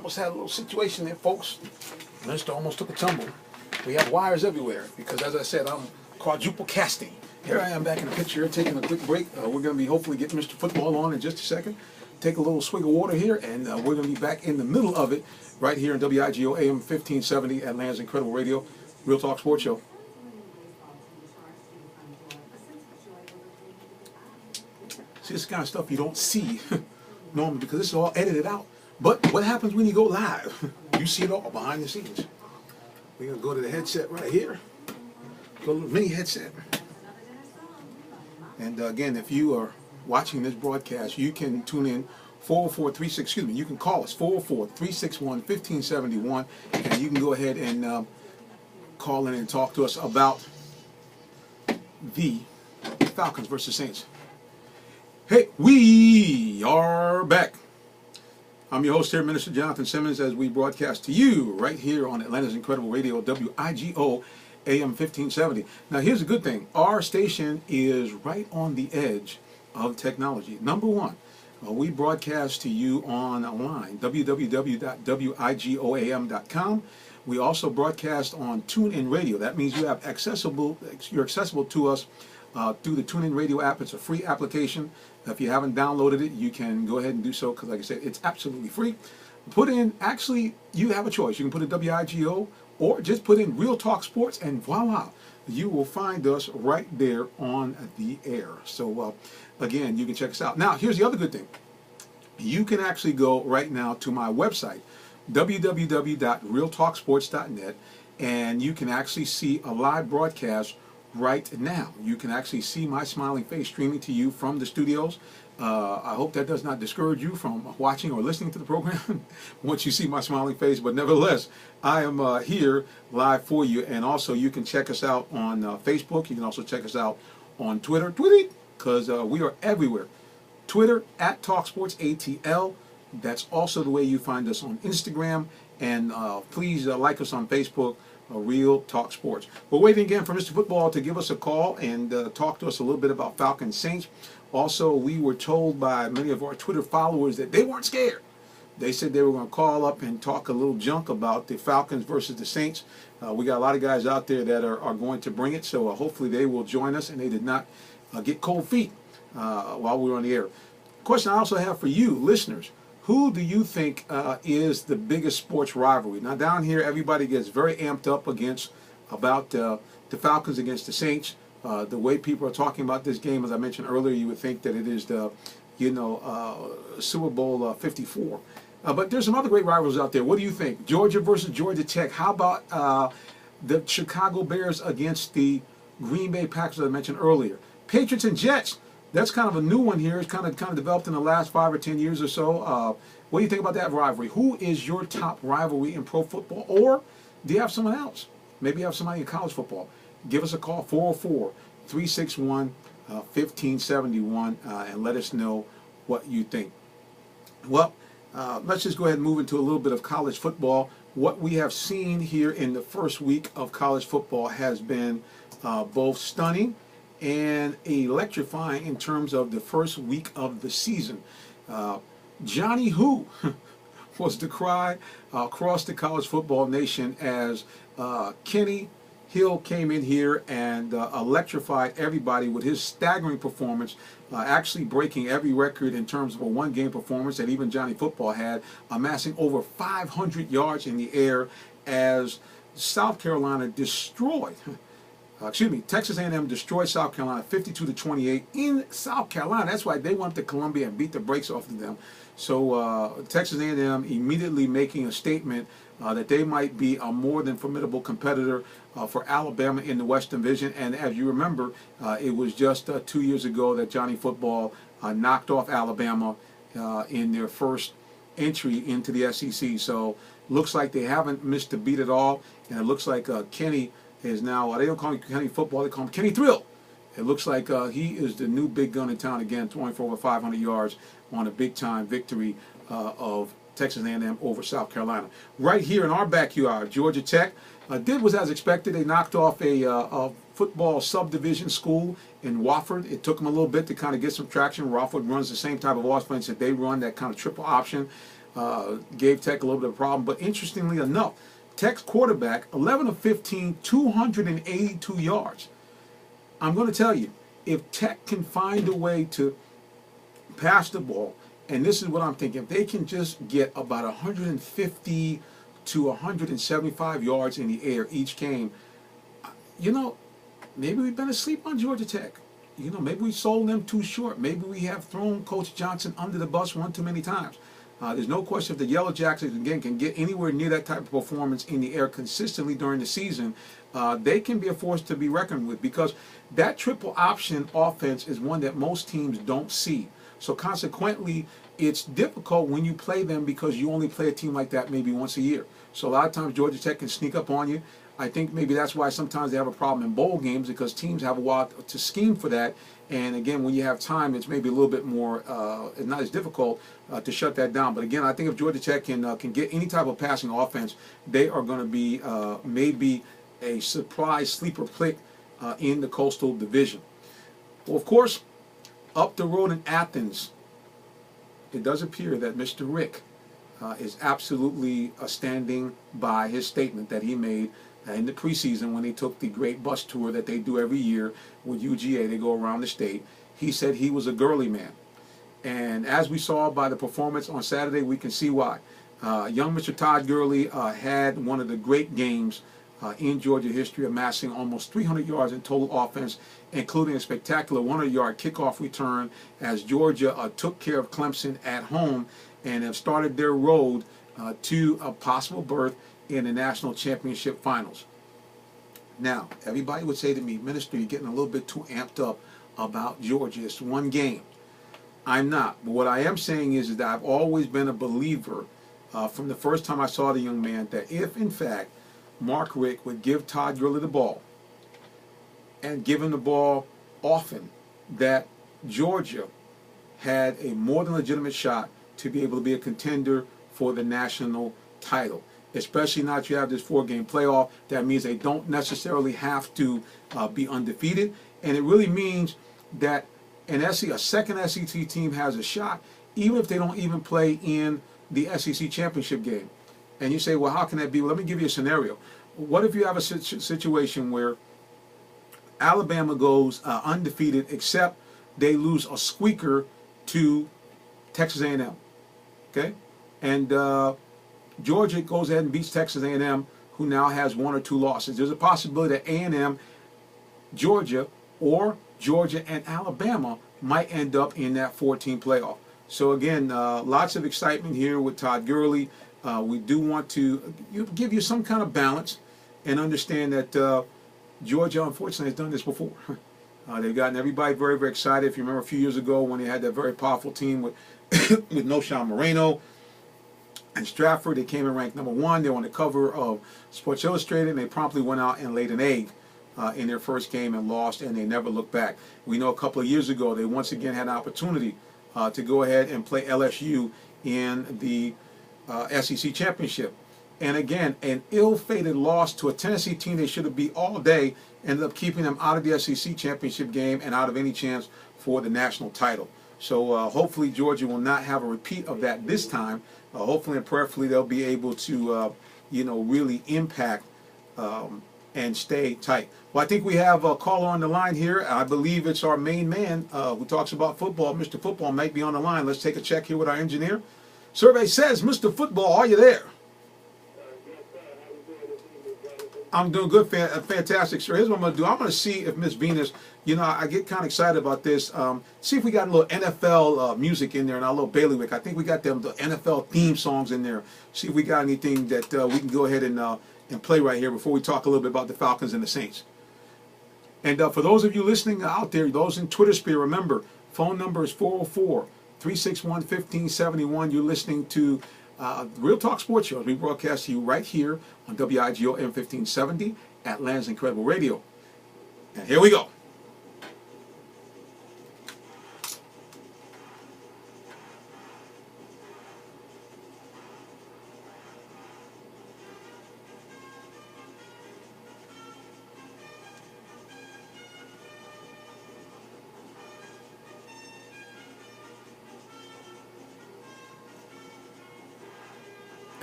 almost had a little situation there, folks. Mister almost took a tumble. We have wires everywhere because, as I said, I'm quadruple casting. Here I am back in the picture, taking a quick break. We're going to be hopefully getting Mr. Football on in just a second. Take a little swig of water here, and we're going to be back in the middle of it right here in WIGO AM 1570 Atlanta's Incredible Radio, Real Talk Sports Show. See, this kind of stuff you don't see normally because this is all edited out. But what happens when you go live? You see it all behind the scenes. We're going to go to the headset right here. Go to the little mini headset. And again, if you are watching this broadcast, you can tune in 40436, you can call us 404-361-1571, and you can go ahead and call in and talk to us about the Falcons versus Saints. Hey, we are back. I'm your host here, Minister Jonathan Simmons, as we broadcast to you right here on Atlanta's Incredible Radio, WIGO AM 1570. Now, here's a good thing. Our station is right on the edge of technology. Number one, we broadcast to you online, www.wigoam.com. We also broadcast on TuneIn Radio. That means you're accessible to us through the TuneIn Radio app. It's a free application. If you haven't downloaded it, you can go ahead and do so because, like I said, it's absolutely free. Actually, you have a choice. You can put in WIGO or just put in Real Talk Sports, and voila, you will find us right there on the air. So, again, you can check us out. Now, here's the other good thing. You can actually go right now to my website, www.realtalksports.net, and you can actually see a live broadcast right now. You can actually see my smiling face streaming to you from the studios. I hope that does not discourage you from watching or listening to the program once you see my smiling face, but nevertheless, I am here live for you. And also, you can check us out on Facebook. You can also check us out on Twitter, because we are everywhere. Twitter at TalkSportsATL. That's also the way you find us on Instagram. And please like us on Facebook, Real Talk Sports. We're waiting again for Mr. Football to give us a call and talk to us a little bit about Falcons Saints. Also, we were told by many of our Twitter followers that they weren't scared. They said they were going to call up and talk a little junk about the Falcons versus the Saints. We got a lot of guys out there that are going to bring it, so hopefully they will join us and they did not get cold feet while we were on the air. Question I also have for you, listeners. Who do you think is the biggest sports rivalry? Now, down here, everybody gets very amped up about the Falcons against the Saints. The way people are talking about this game, as I mentioned earlier, you would think that it is the, Super Bowl 54. But there's some other great rivals out there. What do you think? Georgia versus Georgia Tech. How about the Chicago Bears against the Green Bay Packers, as I mentioned earlier? Patriots and Jets. That's kind of a new one here. It's kind of developed in the last 5 or 10 years or so. What do you think about that rivalry? Who is your top rivalry in pro football? Or do you have someone else? Maybe you have somebody in college football. Give us a call, 404-361-1571, and let us know what you think. Well, let's just go ahead and move into a little bit of college football. What we have seen here in the first week of college football has been both stunning and electrifying in terms of the first week of the season. Johnny Who was the cry across the college football nation as Kenny Hill came in here and electrified everybody with his staggering performance, actually breaking every record in terms of a one-game performance that even Johnny Football had, amassing over 500 yards in the air as South Carolina destroyed. Texas A&M destroyed South Carolina 52-28 in South Carolina. That's why they went to Columbia and beat the brakes off of them. So Texas A&M immediately making a statement that they might be a more than formidable competitor for Alabama in the Western Division. And as you remember, it was just 2 years ago that Johnny Football knocked off Alabama in their first entry into the SEC. So looks like they haven't missed a beat at all. And it looks like Kenny is now, they don't call him Kenny Football, they call him Kenny Thrill. It looks like he is the new big gun in town again, throwing for over 500 yards on a big-time victory of Texas A&M over South Carolina. Right here in our backyard, Georgia Tech was as expected. They knocked off a football subdivision school in Wofford. It took them a little bit to kind of get some traction. Wofford runs the same type of offense that they run, that kind of triple option. gave Tech a little bit of a problem. But interestingly enough, Tech's quarterback, 11 of 15, 282 yards. I'm going to tell you, if Tech can find a way to pass the ball, and this is what I'm thinking, if they can just get about 150 to 175 yards in the air each game, you know, maybe we've been asleep on Georgia Tech. You know, maybe we sold them too short. Maybe we have thrown Coach Johnson under the bus one too many times. There's no question if the Yellow Jackets, again, can get anywhere near that type of performance in the air consistently during the season, they can be a force to be reckoned with, because that triple option offense is one that most teams don't see. So consequently, it's difficult when you play them because you only play a team like that maybe once a year. So a lot of times Georgia Tech can sneak up on you. I think maybe that's why sometimes they have a problem in bowl games, because teams have a while to scheme for that. And again, when you have time, it's maybe a little bit more, it's not as difficult to shut that down. But again, I think if Georgia Tech can get any type of passing offense, they are going to be maybe a surprise sleeper pick in the Coastal Division. Well, of course, up the road in Athens, it does appear that Mr. Rick is absolutely standing by his statement that he made in the preseason when they took the great bus tour that they do every year with UGA. They go around the state. He said he was a girly man. And as we saw by the performance on Saturday, we can see why. Young Mr. Todd Gurley had one of the great games in Georgia history, amassing almost 300 yards in total offense, including a spectacular 100-yard kickoff return as Georgia took care of Clemson at home and have started their road to a possible berth in the national championship finals. Now, everybody would say to me, Minister, you're getting a little bit too amped up about Georgia. It's one game. I'm not. But what I am saying is that I've always been a believer from the first time I saw the young man that if, in fact, Mark Richt would give Todd Gurley the ball and give him the ball often, that Georgia had a more than legitimate shot to be able to be a contender for the national title. Especially now that you have this 4-game playoff, that means they don't necessarily have to be undefeated. And it really means that a second SEC team has a shot, even if they don't even play in the SEC championship game. And you say, well, how can that be? Well, let me give you a scenario. What if you have a situation where Alabama goes undefeated, except they lose a squeaker to Texas A&M, okay? And Georgia goes ahead and beats Texas A&M, who now has 1 or 2 losses. There's a possibility that A&M, Georgia, or Georgia and Alabama might end up in that 14 playoff. So again, lots of excitement here with Todd Gurley. We do want to give you some kind of balance and understand that Georgia, unfortunately, has done this before. They've gotten everybody very, very excited. If you remember a few years ago when they had that very powerful team with, with Noshawn Moreno and Stratford, they came in ranked #1. They were on the cover of Sports Illustrated, and they promptly went out and laid an egg in their first game and lost, and they never looked back. We know a couple of years ago they once again had an opportunity to go ahead and play LSU in the SEC championship. And again, an ill-fated loss to a Tennessee team they should have beat all day ended up keeping them out of the SEC championship game and out of any chance for the national title. So hopefully Georgia will not have a repeat of that this time. Hopefully and prayerfully they'll be able to, really impact and stay tight. Well, I think we have a caller on the line here. I believe it's our main man who talks about football. Mr. Football might be on the line. Let's take a check here with our engineer. Survey says, Mr. Football, are you there? I'm doing good, fantastic, sir. Here's what I'm going to do. I'm going to see if Miss Venus, I get kind of excited about this. See if we got a little NFL music in there and our little bailiwick. I think we got the NFL theme songs in there. See if we got anything that we can go ahead and play right here before we talk a little bit about the Falcons and the Saints. And for those of you listening out there, those in Twitter sphere, remember, phone number is 404-361-1571. You're listening to Real Talk Sports Shows. We broadcast to you right here on WIGO M1570, Atlanta's Incredible Radio. And here we go.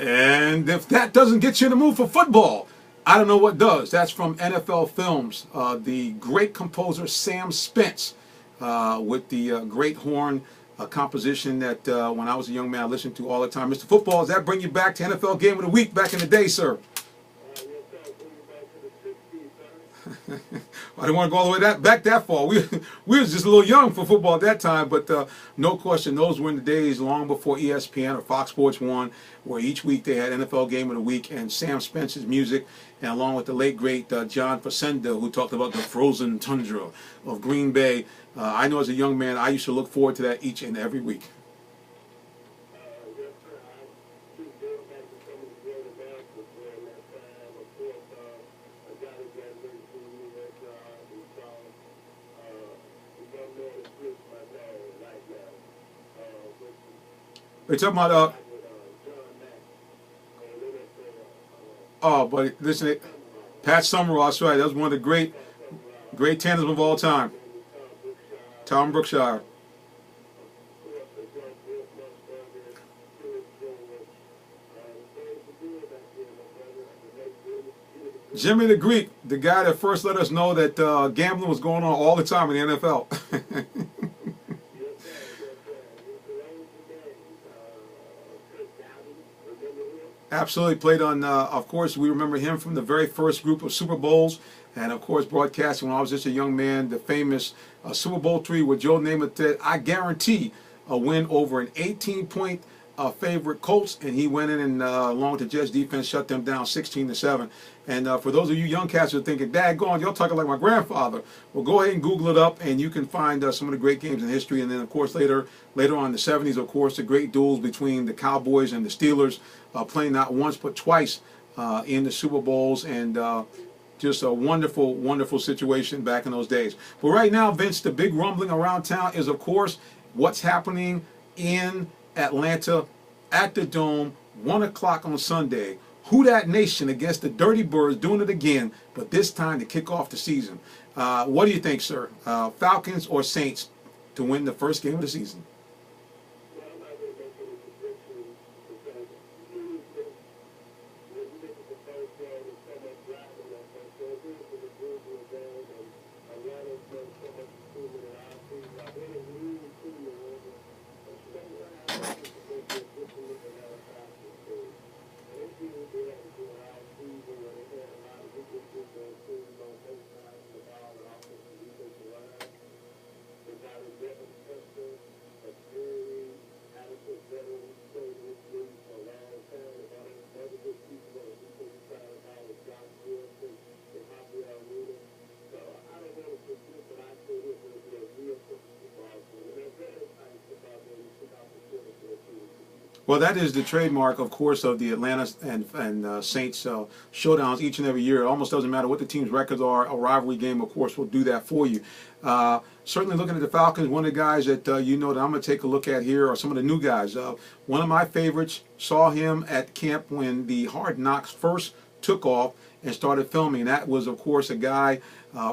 And if that doesn't get you in the mood for football, I don't know what does. That's from NFL Films, the great composer Sam Spence, with the great horn composition that when I was a young man I listened to all the time. Mr. Football, does that bring you back to NFL Game of the Week back in the day, sir? I didn't want to go all the way back that far. We was just a little young for football at that time, but no question, those were in the days long before ESPN or Fox Sports 1, where each week they had NFL Game of the Week and Sam Spence's music, and along with the late, great John Facenda, who talked about the frozen tundra of Green Bay. I know as a young man, I used to look forward to that each and every week. We're talking about, oh, but listen, Pat Summerall, that's right. That was one of the great tandems of all time. Tom Brookshire. Jimmy the Greek, the guy that first let us know that gambling was going on all the time in the NFL. Absolutely. Played on, of course, we remember him from the very first group of Super Bowls, and of course broadcasting when I was just a young man, the famous Super Bowl III where Joe Namath said, I guarantee a win over an 18-point favorite Colts, and he went in and along with the Jets defense shut them down 16-7. And for those of you young cats who are thinking, daggone, you're talking like my grandfather, well, go ahead and Google it up, and you can find some of the great games in history. And then, of course, later on in the 70s, of course, the great duels between the Cowboys and the Steelers, playing not once but twice in the Super Bowls, and just a wonderful, wonderful situation back in those days. But right now, Vince, the big rumbling around town is, of course, what's happening in Atlanta at the Dome, 1 o'clock on Sunday. Who Dat Nation against the Dirty Birds, doing it again, but this time to kick off the season. What do you think, sir? Falcons or Saints to win the first game of the season? Well, that is the trademark, of course, of the Atlanta and Saints showdowns each and every year. It almost doesn't matter what the team's records are. A rivalry game, of course, will do that for you. Certainly looking at the Falcons, one of the guys that you know that I'm going to take a look at here are some of the new guys. One of my favorites, saw him at camp when the Hard Knocks first took off and started filming. That was, of course, a guy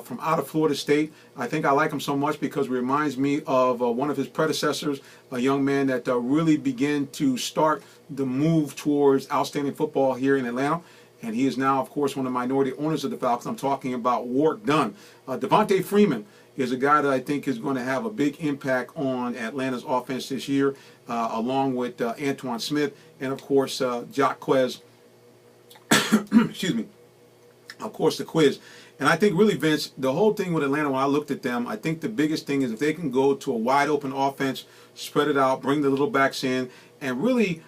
from out of Florida State. I think I like him so much because it reminds me of one of his predecessors, a young man that really began to start the move towards outstanding football here in Atlanta. And he is now, of course, one of the minority owners of the Falcons. I'm talking about Warrick Dunn. Devontae Freeman is a guy that I think is going to have a big impact on Atlanta's offense this year, along with Antoine Smith and, of course, Jacquez. Excuse me. Of course, the quiz. And I think really, Vince, the whole thing with Atlanta, when I looked at them, I think the biggest thing is if they can go to a wide open offense, spread it out, bring the little backs in, and really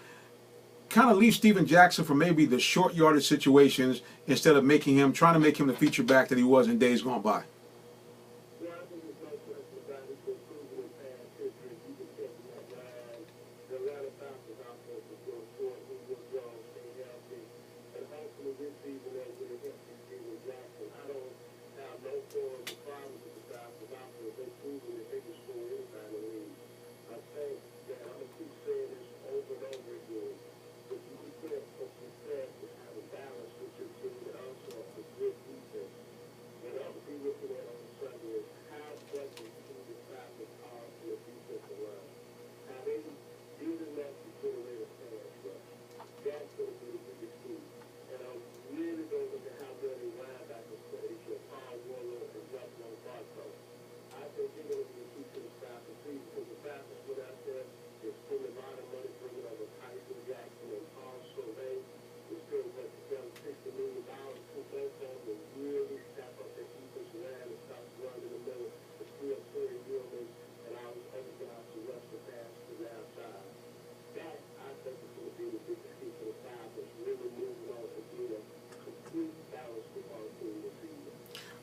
kind of leave Steven Jackson for maybe the short yardage situations instead of trying to make him the feature back that he was in days gone by.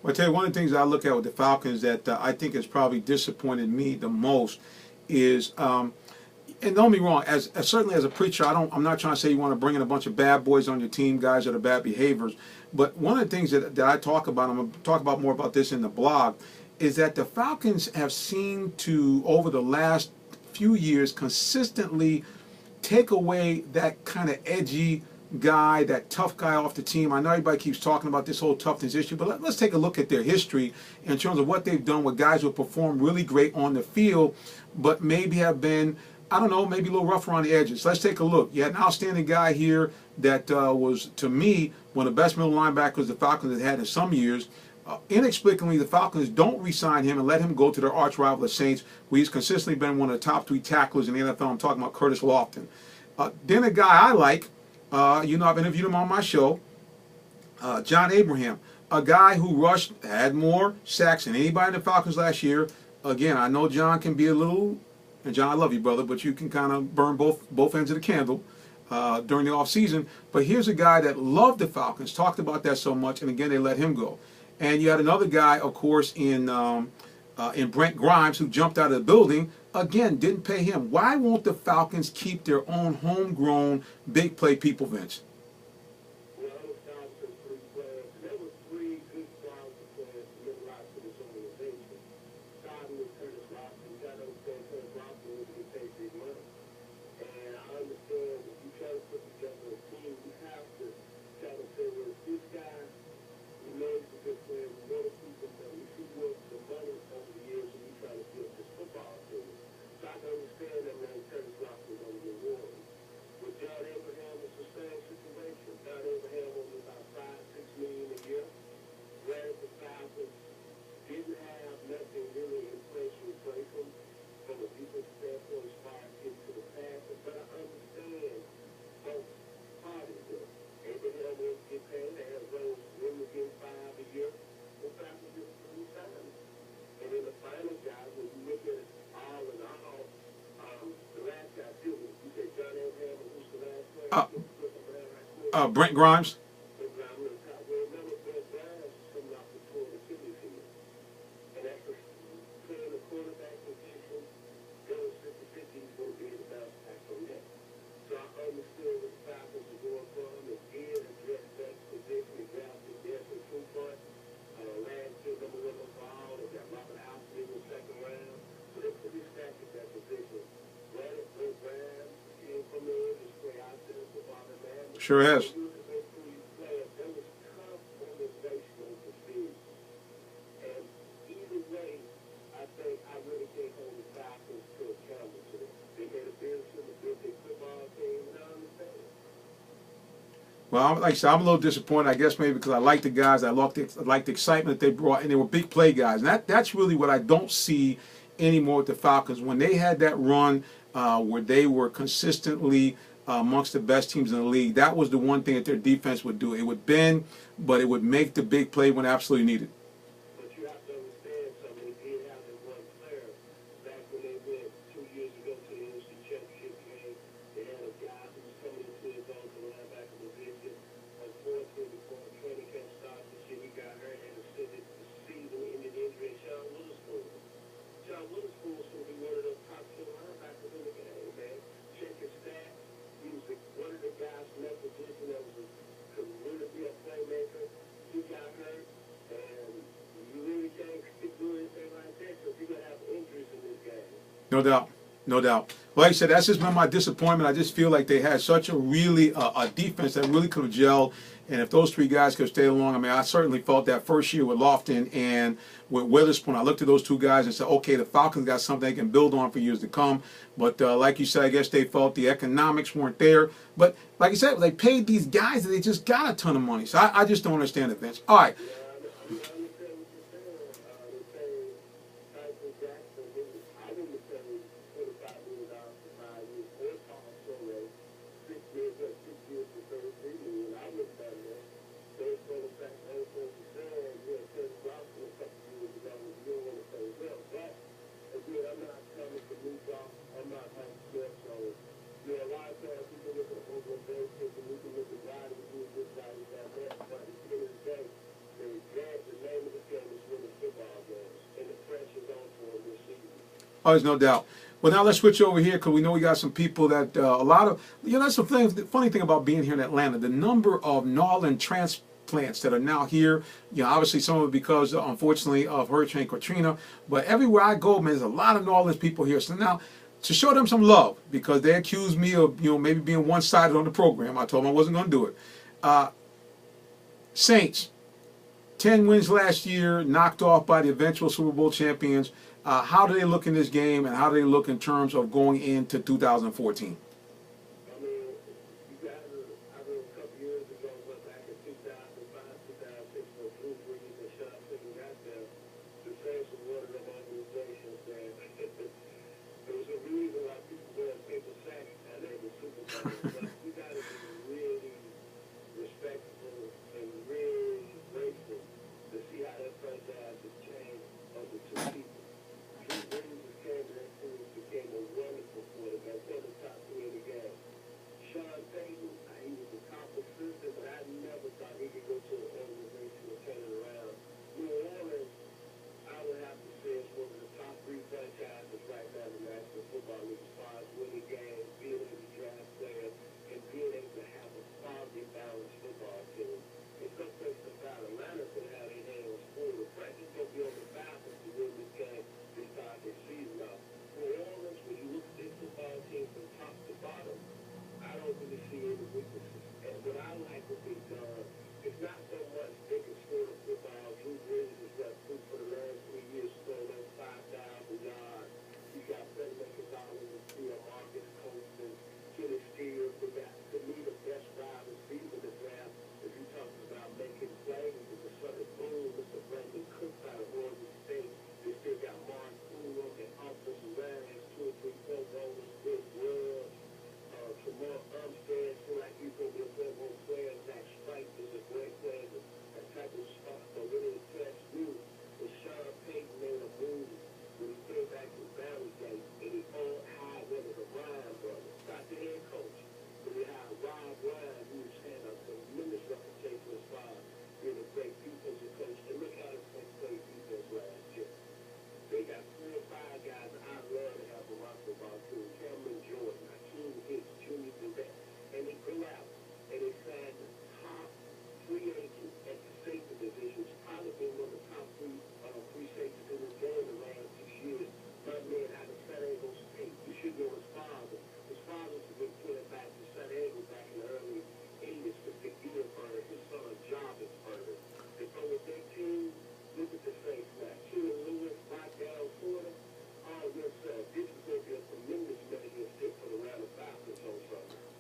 Well, I tell you, one of the things I look at with the Falcons that I think has probably disappointed me the most is, and don't be wrong, as certainly as a preacher, I'm not trying to say you want to bring in a bunch of bad boys on your team, guys that are bad behaviors. But one of the things that I talk about, I'm going to talk about more about this in the blog, is that the Falcons have seemed to, over the last few years, consistently take away that kind of edgy guy, that tough guy off the team. I know everybody keeps talking about this whole toughness issue, but let's take a look at their history in terms of what they've done with guys who perform really great on the field, but maybe have been, I don't know, maybe a little rough around the edges. Let's take a look. You had an outstanding guy here that was, to me, one of the best middle linebackers the Falcons have had in some years. Inexplicably, the Falcons don't re-sign him and let him go to their arch rival, the Saints, where he's consistently been one of the top 3 tacklers in the NFL. I'm talking about Curtis Lofton. Then a guy I like, I've interviewed him on my show, John Abraham, a guy who had more sacks than anybody in the Falcons last year. Again, I know John can be a little, and John, I love you, brother, but you can kind of burn both ends of the candle during the offseason. But here's a guy that loved the Falcons, talked about that so much, and again, they let him go. And you had another guy, of course, in Brent Grimes, who jumped out of the building. Again, didn't pay him. Why won't the Falcons keep their own homegrown big play people, Vince? Well, the Falcons three players. There were 3 good Falcons players to live out to this organization. Starting with Curtis Lofton. You got to understand Curtis Lofton was going to pay big money. And I understand if you try to put together a team, you have to try to say, well, this guy, he knows the good players, we know the people, but we see what the money over the years and we try to build this football team. So I can understand that man Curtis Lofton was going to get warned. With John Abraham, it's the same situation. John Abraham was about $5-6 million a year, whereas the Falcons didn't have nothing really in place to replace him from a defensive standpoint as far as getting to the passer. But I understand both parties there. Abraham was get paid, they had those women getting $5 a year. The Falcons didn't re-sign him. And then the final guy, when you look at it all in all, the last guy too, you say John Abraham, and who's the last player? Brent Grimes. Remember, Brent Grimes is coming off the torn Achilles heel. And that's playing the quarterback position, going 50-50, he's going to be able to bounce back from that. So I understood what the Falcons were going for him. It did address that position. It drafted Desmond Trufant. Last year, number 1 overall. They got Robert Alford in the 2nd round. So they're pretty stacked at that position. Brent Grimes came from the industry out there for Bobby Man. Sure has. Well, like I said, I'm a little disappointed, I guess maybe because I like the guys, I like the excitement that they brought, and they were big play guys. And that's really what I don't see anymore with the Falcons. When they had that run where they were consistently amongst the best teams in the league, that was the one thing that their defense would do. It would bend, but it would make the big play when absolutely needed. But you have to understand something. They did have that one player back when they went 2 years ago to the NFC Championship game. They had a guy who was coming into his own to the linebacker position. Unfortunately, before the training camp started this year, he got hurt and extended the season ended injury. Sean Witherspoon. Sean Witherspoon was going to be one of those top 10 linebackers in the game, man. Check his stats. He was one of the guys from that position that could really be a playmaker. He got hurt, and you really can't do anything like that because you're going to have injuries in this game. No doubt. No doubt. Like I said, that's just been my disappointment. I just feel like they had such a really a defense that really could have gelled. And if those 3 guys could stay along, I mean, I certainly felt that first year with Lofton and with Witherspoon. I looked at those 2 guys and said, okay, the Falcons got something they can build on for years to come. But like you said, I guess they felt the economics weren't there. But like you said, they paid these guys and they just got a ton of money. So I just don't understand it, Vince. All right. But at the end of the day, they dragged the name Oh, there's no doubt. Well, now let's switch over here because we know we got some people that a lot of that's the thing. The funny thing about being here in Atlanta, the number of Northern transplants that are now here. Obviously some of it because unfortunately of Hurricane Katrina, but everywhere I go, man, there's a lot of New Orleans people here. So now to show them some love because they accused me of maybe being one-sided on the program. I told them I wasn't going to do it. Saints, 10 wins last year, knocked off by the eventual Super Bowl champions. How do they look in this game, and how do they look in terms of going into 2014?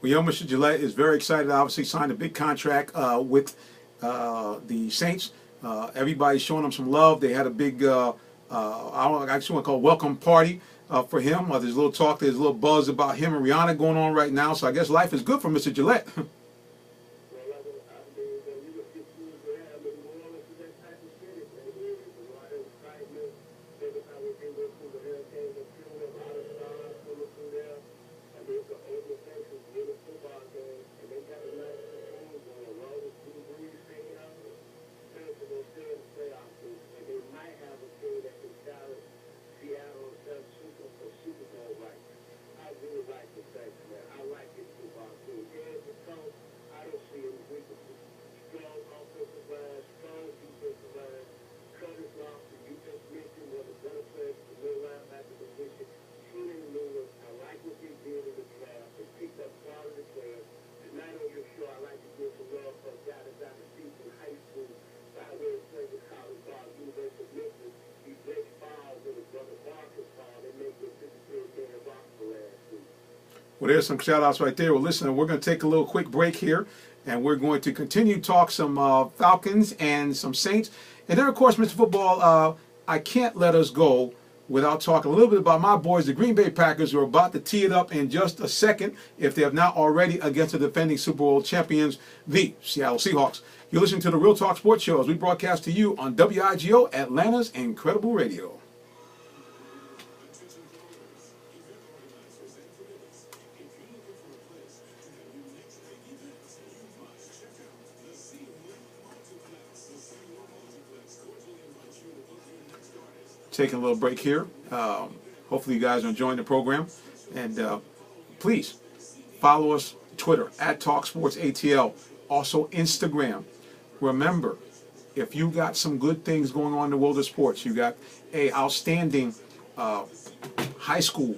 Well, Mr. Gillette is very excited. Obviously, signed a big contract with the Saints. Everybody's showing him some love. They had a big, I actually want to call it welcome party for him. There's a little talk, there's a little buzz about him and Rihanna going on right now. So I guess life is good for Mr. Gillette. Well, there's some shout outs right there. Well, listen, we're going to take a little quick break here, and we're going to continue to talk some Falcons and some Saints. And then, of course, Mr. Football, I can't let us go without talking a little bit about my boys, the Green Bay Packers, who are about to tee it up in just a second, if they have not already, against the defending Super Bowl champions, the Seattle Seahawks. You're listening to the Real Talk Sports Show as we broadcast to you on WIGO, Atlanta's Incredible Radio. Taking a little break here. Hopefully you guys are enjoying the program. And please follow us Twitter at TalkSportsATL. Also Instagram. Remember, if you got some good things going on in the world of sports, you got a outstanding high school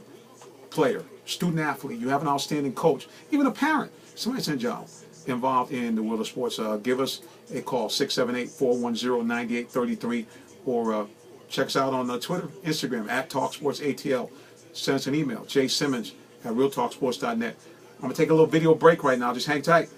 player, student athlete, you have an outstanding coach, even a parent, somebody's in a job involved in the world of sports, give us a call, 678-410-9833, or check us out on Twitter, Instagram, at TalkSportsATL. Send us an email, jsimmons@realtalksports.net. I'm going to take a little video break right now. Just hang tight.